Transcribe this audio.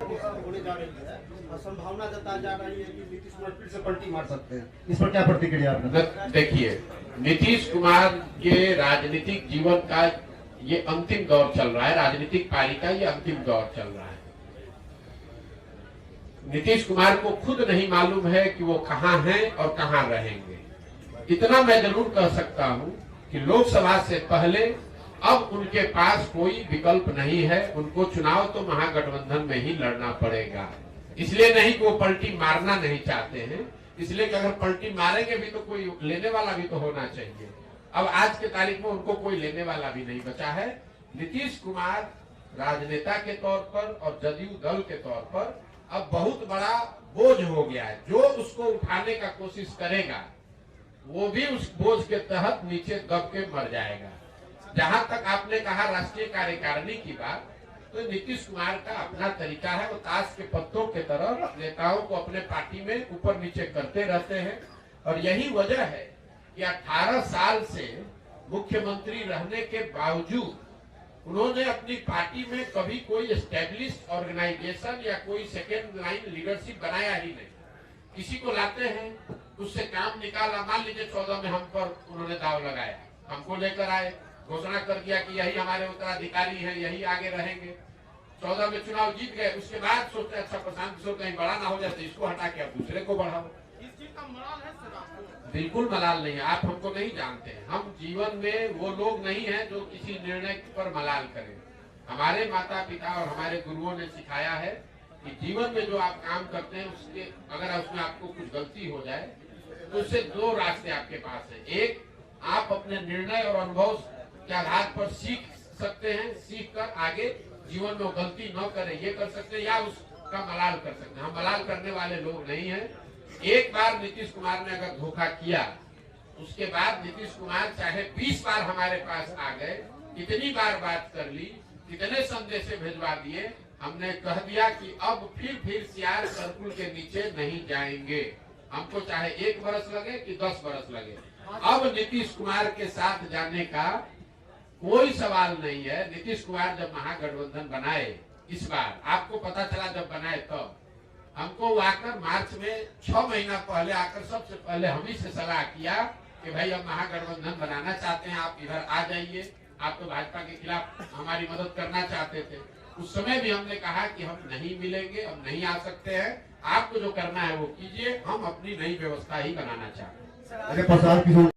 होने जा रही है और संभावना जताई जा रही है कि नीतीश कुमार फिर से पलटी मार सकते हैं, इस पर क्या प्रतिक्रिया आपने? देखिए, नीतीश कुमार के राजनीतिक जीवन का ये अंतिम दौर चल रहा है, राजनीतिक पारी का ये अंतिम दौर चल रहा है। नीतीश कुमार को खुद नहीं मालूम है कि वो कहां हैं और कहां रहेंगे। इतना मैं जरूर कह सकता हूं कि लोकसभा से पहले अब उनके पास कोई विकल्प नहीं है, उनको चुनाव तो महागठबंधन में ही लड़ना पड़ेगा। इसलिए नहीं कि वो पलटी मारना नहीं चाहते हैं, इसलिए कि अगर पलटी मारेंगे भी तो कोई लेने वाला भी तो होना चाहिए। अब आज के तारीख में उनको कोई लेने वाला भी नहीं बचा है। नीतीश कुमार राजनेता के तौर पर और जदयू दल के तौर पर अब बहुत बड़ा बोझ हो गया है। जो उसको उठाने का कोशिश करेगा वो भी उस बोझ के तहत नीचे दब के मर जाएगा। जहां तक आपने कहा राष्ट्रीय कार्यकारिणी की बात, तो नीतीश कुमार का अपना तरीका है, वो ताश के पत्तों के तरह नेताओं को अपने पार्टी में ऊपर नीचे करते रहते हैं। और यही वजह है कि 18 साल से मुख्यमंत्री रहने के बावजूद उन्होंने अपनी पार्टी में कभी कोई एस्टेब्लिश्ड ऑर्गेनाइजेशन या कोई सेकेंड लाइन लीडरशिप बनाया ही नहीं। किसी को लाते हैं, उससे काम निकाला। मान लीजिए 14 में हम पर उन्होंने दाव लगाया, हमको लेकर आए, घोषणा कर दिया कि यही हमारे उत्तराधिकारी हैं, यही आगे रहेंगे। 14 में चुनाव जीत गए, उसके बाद सोचते अच्छा प्रशांत किशोर कहीं बड़ा ना हो जाए तो इसको हटा के अब दूसरे को बढ़ाओ। इस चीज का मलाल है सर आपको? बिल्कुल मलाल नहीं है, आप हमको नहीं जानते हैं। हम जीवन में वो लोग नहीं हैं जो किसी निर्णय पर मलाल करें। हमारे माता पिता और हमारे गुरुओं ने सिखाया है कि जीवन में जो आप काम करते हैं उसके अगर उसमें आपको कुछ गलती हो जाए तो उससे दो रास्ते आपके पास है। एक, आप अपने निर्णय और अनुभव के आधार पर सीख सकते हैं, सीख कर आगे जीवन में गलती न करें ये कर सकते हैं, या उसका मलाल कर सकते हैं। हम मलाल करने वाले लोग नहीं हैं। एक बार नीतीश कुमार ने अगर धोखा किया, उसके बाद नीतीश कुमार चाहे 20 बार हमारे पास आ गए, कितनी बार बात कर ली, कितने संदेश भेजवा दिए, हमने कह दिया कि अब फिर सियार सर्कुल के नीचे नहीं जाएंगे। हमको चाहे 1 बरस लगे कि 10 बरस लगे, अब नीतीश कुमार के साथ जाने का कोई सवाल नहीं है। नीतीश कुमार जब महागठबंधन बनाए, इस बार आपको पता चला जब बनाए तब हमको आकर मार्च में 6 महीना पहले आकर सबसे पहले हम ही से सलाह किया कि भाई अब महागठबंधन बनाना चाहते हैं, आप इधर आ जाइए, आप तो भाजपा के खिलाफ हमारी मदद करना चाहते थे। उस समय भी हमने कहा कि हम नहीं मिलेंगे, हम नहीं आ सकते हैं, आपको जो करना है वो कीजिए, हम अपनी नई व्यवस्था ही बनाना चाहते हैं।